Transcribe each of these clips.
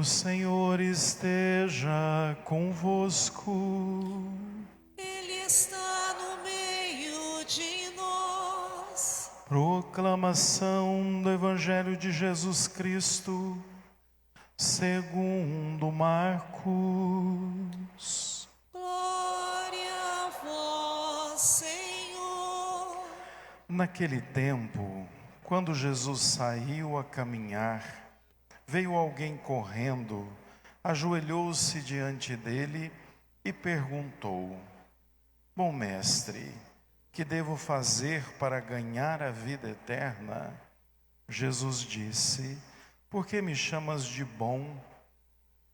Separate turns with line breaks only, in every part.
O Senhor esteja convosco.
Ele está no meio de nós.
Proclamação do Evangelho de Jesus Cristo, segundo Marcos.
Glória a vós, Senhor.
Naquele tempo, quando Jesus saiu a caminhar, veio alguém correndo, ajoelhou-se diante dele e perguntou: Bom mestre, que devo fazer para ganhar a vida eterna? Jesus disse: Por que me chamas de bom?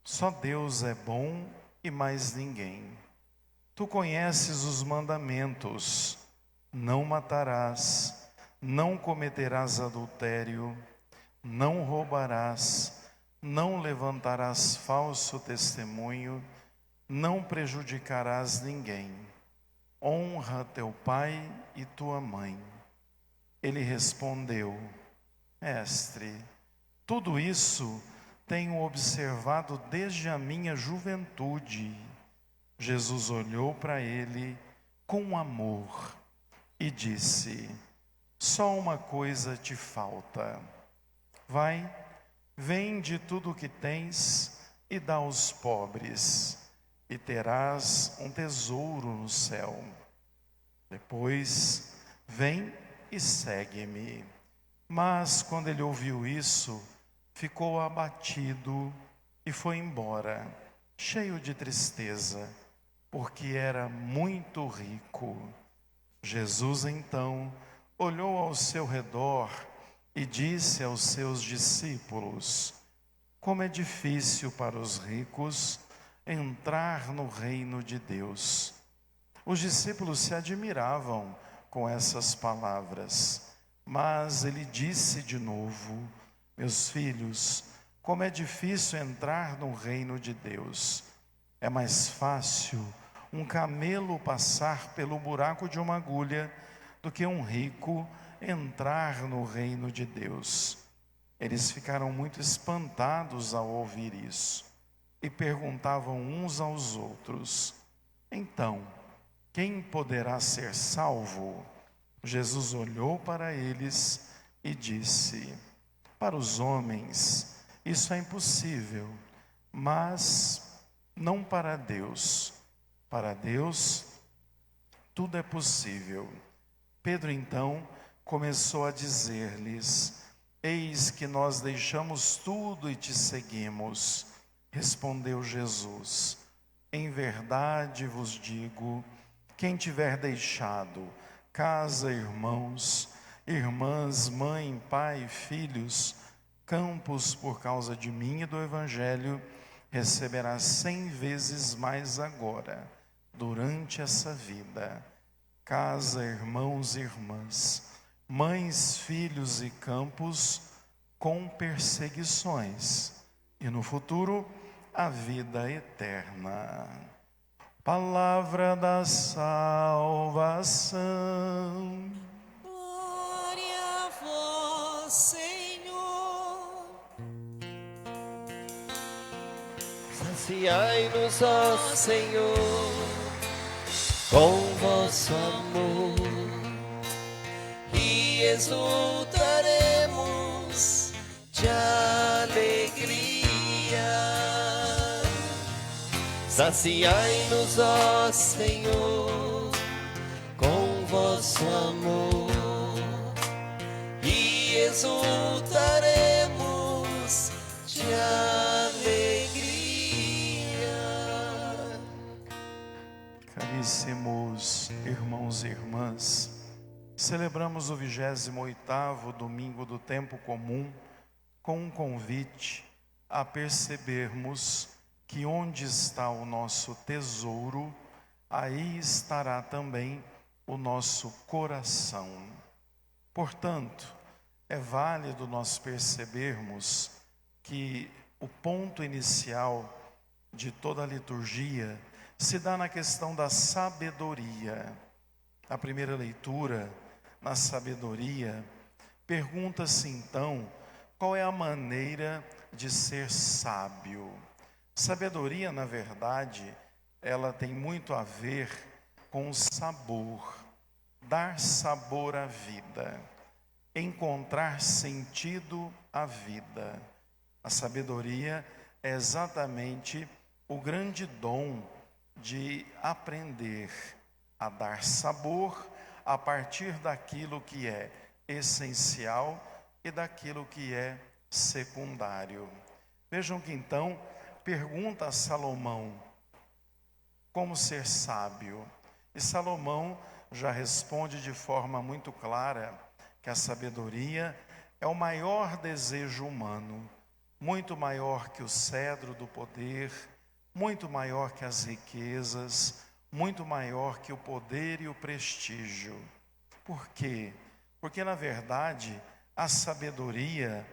Só Deus é bom e mais ninguém. Tu conheces os mandamentos: não matarás, não cometerás adultério, não roubarás, não levantarás falso testemunho, não prejudicarás ninguém. Honra teu pai e tua mãe. Ele respondeu: Mestre, tudo isso tenho observado desde a minha juventude. Jesus olhou para ele com amor e disse: Só uma coisa te falta. Vai, vende tudo o que tens e dá aos pobres, e terás um tesouro no céu. Depois, vem e segue-me. Mas quando ele ouviu isso, ficou abatido e foi embora, cheio de tristeza, porque era muito rico. Jesus então olhou ao seu redor e disse aos seus discípulos: Como é difícil para os ricos entrar no reino de Deus. Os discípulos se admiravam com essas palavras, mas ele disse de novo: Meus filhos, como é difícil entrar no reino de Deus. É mais fácil um camelo passar pelo buraco de uma agulha do que um rico entrar no reino de Deus. Eles ficaram muito espantados ao ouvir isso e perguntavam uns aos outros: Então, quem poderá ser salvo? Jesus olhou para eles e disse: Para os homens isso é impossível, mas não para Deus. Para Deus tudo é possível. Pedro então começou a dizer-lhes: Eis que nós deixamos tudo e te seguimos. Respondeu Jesus: Em verdade vos digo, quem tiver deixado casa, irmãos, irmãs, mãe, pai, filhos, campos por causa de mim e do Evangelho, receberá 100 vezes mais agora, durante essa vida. Casa, irmãos e irmãs, mães, filhos e campos com perseguições, e no futuro a vida eterna. Palavra da salvação.
Glória a vós, Senhor.
Saciai-nos, ó Senhor, com vosso amor, e exultaremos de alegria. Saciai-nos, ó Senhor, com vosso amor, e exultaremos de alegria.
Caríssimos irmãos e irmãs, celebramos o 28º domingo do tempo comum com um convite a percebermos que onde está o nosso tesouro, aí estará também o nosso coração. Portanto, é válido nós percebermos que o ponto inicial de toda a liturgia se dá na questão da sabedoria. A primeira leitura, na sabedoria, pergunta-se então qual é a maneira de ser sábio. Sabedoria, na verdade, ela tem muito a ver com o sabor, dar sabor à vida, encontrar sentido à vida. A sabedoria é exatamente o grande dom de aprender a dar sabor a partir daquilo que é essencial e daquilo que é secundário. Vejam que então pergunta a Salomão como ser sábio. E Salomão já responde de forma muito clara que a sabedoria é o maior desejo humano, muito maior que o cedro do poder, muito maior que as riquezas, muito maior que o poder e o prestígio. Por quê? Porque, na verdade, a sabedoria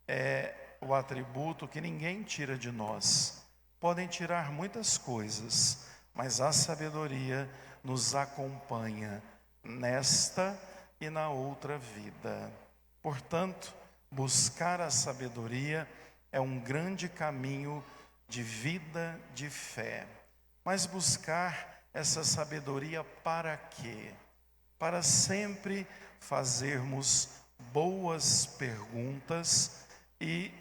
é o atributo que ninguém tira de nós. Podem tirar muitas coisas, mas a sabedoria nos acompanha nesta e na outra vida. Portanto, buscar a sabedoria é um grande caminho de vida, de fé. Mas buscar essa sabedoria para quê? Para sempre fazermos boas perguntas e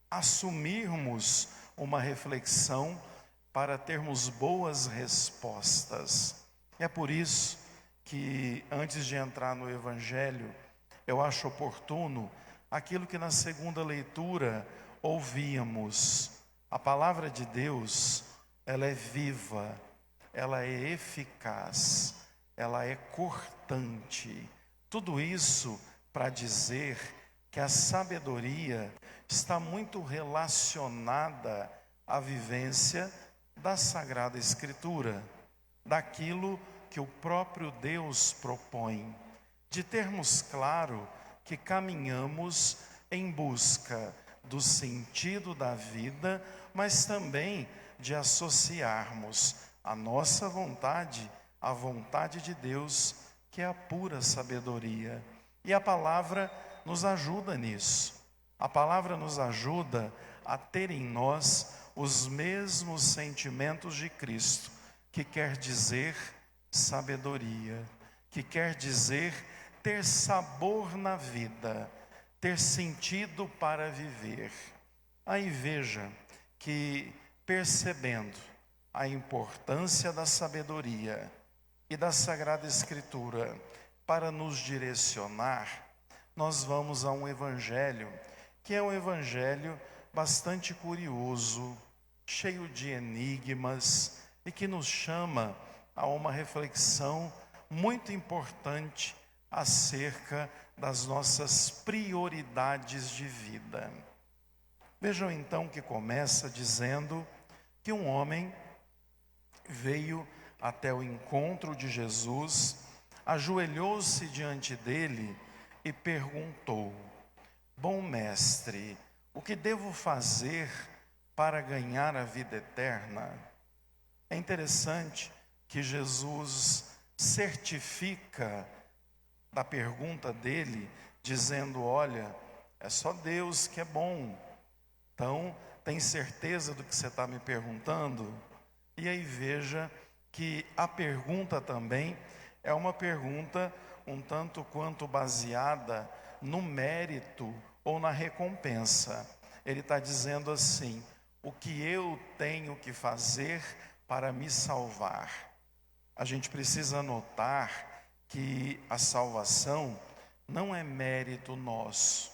assumirmos uma reflexão para termos boas respostas. É por isso que, antes de entrar no Evangelho, eu acho oportuno aquilo que na segunda leitura ouvíamos. A palavra de Deus, ela é viva, ela é eficaz, ela é cortante. Tudo isso para dizer que a sabedoria está muito relacionada à vivência da Sagrada Escritura, daquilo que o próprio Deus propõe, de termos claro que caminhamos em busca do sentido da vida, mas também de associarmos a nossa vontade à vontade de Deus, que é a pura sabedoria. E a palavra nos ajuda nisso. A palavra nos ajuda a ter em nós os mesmos sentimentos de Cristo, que quer dizer sabedoria, que quer dizer ter sabor na vida, ter sentido para viver. Aí veja que, percebendo a importância da sabedoria e da Sagrada Escritura para nos direcionar, nós vamos a um evangelho, que é um evangelho bastante curioso, cheio de enigmas e que nos chama a uma reflexão muito importante acerca das nossas prioridades de vida. Vejam então que começa dizendo que um homem veio até o encontro de Jesus, ajoelhou-se diante dele e perguntou: Bom mestre, o que devo fazer para ganhar a vida eterna? É interessante que Jesus certifica da pergunta dele, dizendo: olha, é só Deus que é bom. Então, tem certeza do que você está me perguntando? E aí veja que a pergunta também é uma pergunta um tanto quanto baseada no mérito ou na recompensa. Ele está dizendo assim: o que eu tenho que fazer para me salvar? A gente precisa notar que a salvação não é mérito nosso.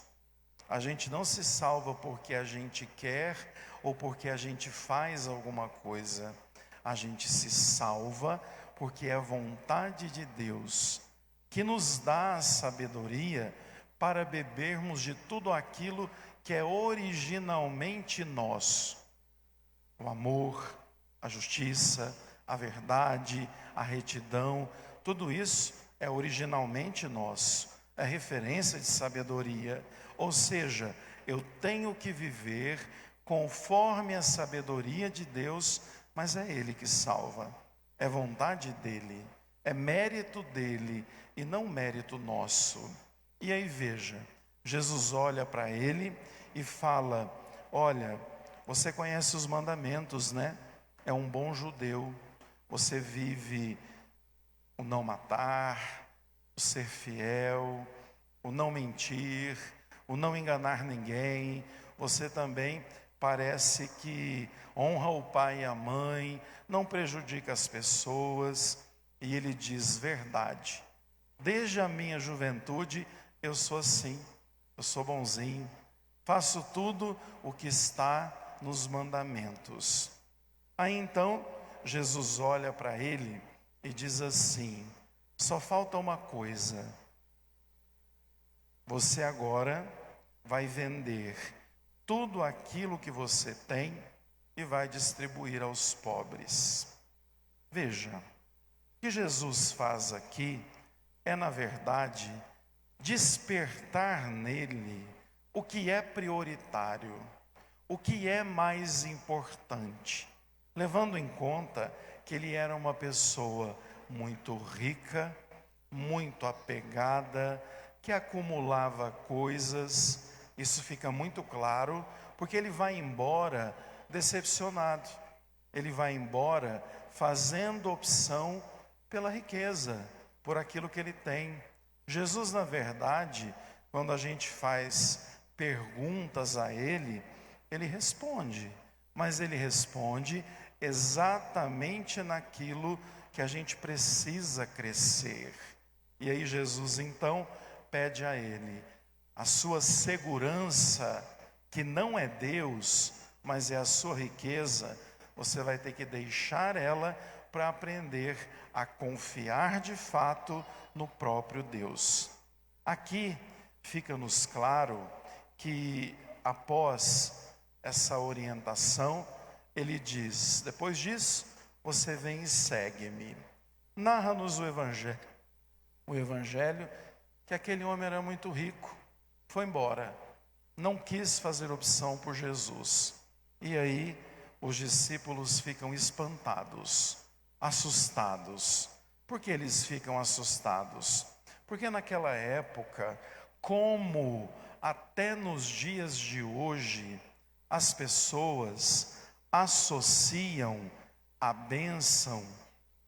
A gente não se salva porque a gente quer ou porque a gente faz alguma coisa. A gente se salva porque é a vontade de Deus que nos dá a sabedoria para bebermos de tudo aquilo que é originalmente nosso. O amor, a justiça, a verdade, a retidão, tudo isso é originalmente nosso, é referência de sabedoria. Ou seja, eu tenho que viver conforme a sabedoria de Deus, mas é Ele que salva, é vontade dEle, é mérito dEle e não mérito nosso. E aí veja, Jesus olha para ele e fala: olha, você conhece os mandamentos, né? É um bom judeu. Você vive o não matar, o ser fiel, o não mentir, o não enganar ninguém. Você também parece que honra o pai e a mãe, não prejudica as pessoas. E ele diz: verdade. Desde a minha juventude eu sou assim, eu sou bonzinho, faço tudo o que está nos mandamentos. Aí então Jesus olha para ele e diz assim: só falta uma coisa. Você agora vai vender tudo aquilo que você tem e vai distribuir aos pobres. Veja, o que Jesus faz aqui é, na verdade, despertar nele o que é prioritário, o que é mais importante, levando em conta que ele era uma pessoa muito rica, muito apegada, que acumulava coisas. Isso fica muito claro, porque ele vai embora decepcionado. Ele vai embora fazendo opção pela riqueza, por aquilo que ele tem. Jesus, na verdade, quando a gente faz perguntas a ele, ele responde, mas ele responde exatamente naquilo que a gente precisa crescer. E aí Jesus então pede a ele: a sua segurança, que não é Deus, mas é a sua riqueza, você vai ter que deixar ela para aprender a confiar de fato no próprio Deus. Aqui fica-nos claro que após essa orientação, ele diz: depois disso, você vem e segue-me. Narra-nos o Evangelho, que aquele homem era muito rico, foi embora, não quis fazer opção por Jesus. E aí os discípulos ficam espantados, assustados. Por que eles ficam assustados? Porque naquela época, como até nos dias de hoje, as pessoas associam a bênção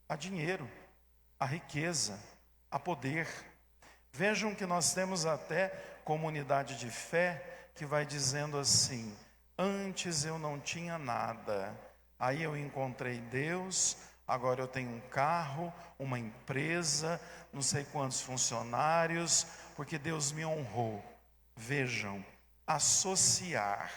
a dinheiro, a riqueza, a poder. Vejam que nós temos até comunidade de fé que vai dizendo assim: antes eu não tinha nada, aí eu encontrei Deus, agora eu tenho um carro, uma empresa, não sei quantos funcionários, porque Deus me honrou. Vejam, associar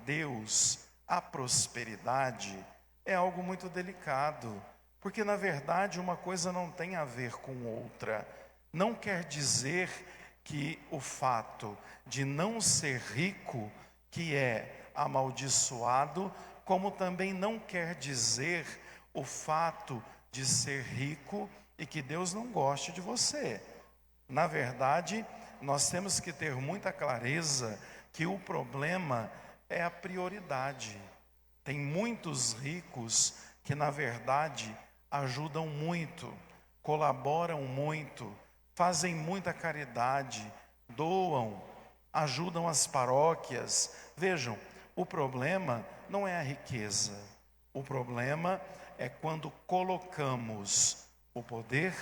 Deus à prosperidade é algo muito delicado, porque na verdade uma coisa não tem a ver com outra. Não quer dizer que o fato de não ser rico, que é amaldiçoado, como também não quer dizer o fato de ser rico e que Deus não goste de você. Na verdade, nós temos que ter muita clareza que o problema é a prioridade. Tem muitos ricos que, na verdade, ajudam muito, colaboram muito, fazem muita caridade, doam, ajudam as paróquias. Vejam, o problema não é a riqueza. O problema é quando colocamos o poder,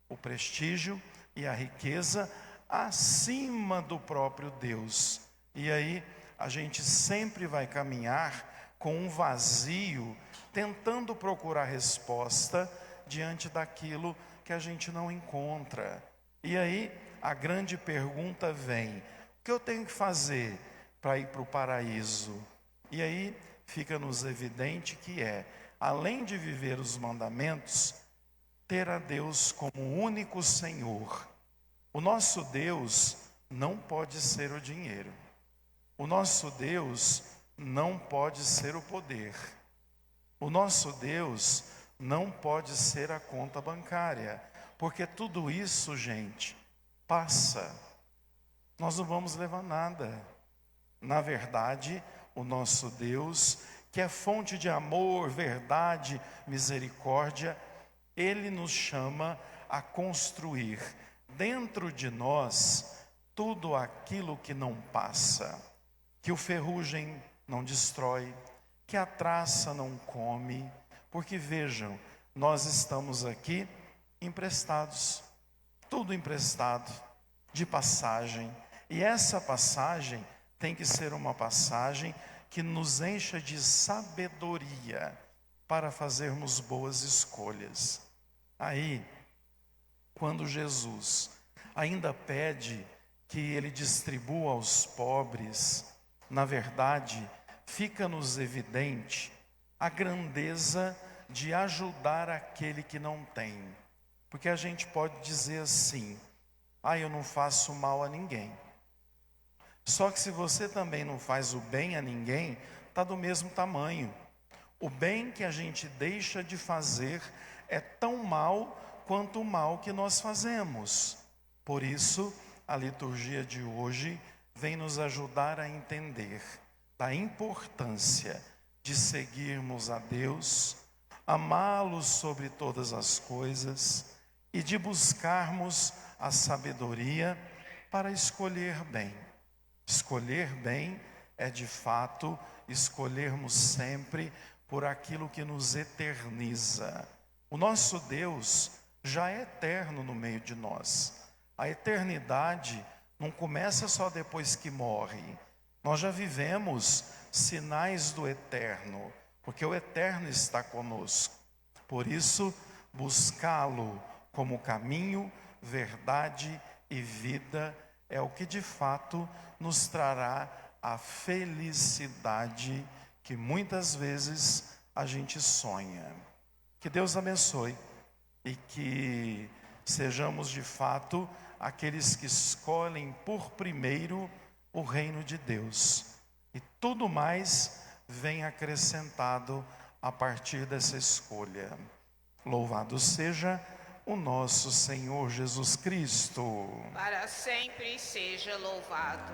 o prestígio e a riqueza acima do próprio Deus. E aí a gente sempre vai caminhar com um vazio, tentando procurar resposta diante daquilo que a gente não encontra. E aí a grande pergunta vem: o que eu tenho que fazer para ir para o paraíso? E aí fica-nos evidente que além de viver os mandamentos, ter a Deus como único Senhor. O nosso Deus não pode ser o dinheiro. O nosso Deus não pode ser o poder. O nosso Deus não pode ser a conta bancária, porque tudo isso, gente, passa. Nós não vamos levar nada. Na verdade, o nosso Deus, que é fonte de amor, verdade, misericórdia, Ele nos chama a construir dentro de nós tudo aquilo que não passa, que o ferrugem não destrói, que a traça não come, porque vejam, nós estamos aqui emprestados, tudo emprestado, de passagem, e essa passagem tem que ser uma passagem que nos encha de sabedoria para fazermos boas escolhas. Aí, quando Jesus ainda pede que ele distribua aos pobres, na verdade, fica-nos evidente a grandeza de ajudar aquele que não tem. Porque a gente pode dizer assim: eu não faço mal a ninguém. Só que se você também não faz o bem a ninguém, está do mesmo tamanho. O bem que a gente deixa de fazer é tão mal quanto o mal que nós fazemos. Por isso, a liturgia de hoje vem nos ajudar a entender da importância de seguirmos a Deus, amá-lo sobre todas as coisas e de buscarmos a sabedoria para escolher bem. Escolher bem é de fato escolhermos sempre por aquilo que nos eterniza. O nosso Deus já é eterno no meio de nós. A eternidade não começa só depois que morre. Nós já vivemos sinais do eterno, porque o eterno está conosco. Por isso, buscá-lo como caminho, verdade e vida é o que de fato nos trará a felicidade que muitas vezes a gente sonha. Que Deus abençoe e que sejamos de fato aqueles que escolhem por primeiro o reino de Deus. E tudo mais vem acrescentado a partir dessa escolha. Louvado seja o nosso Senhor Jesus Cristo.
Para sempre seja louvado.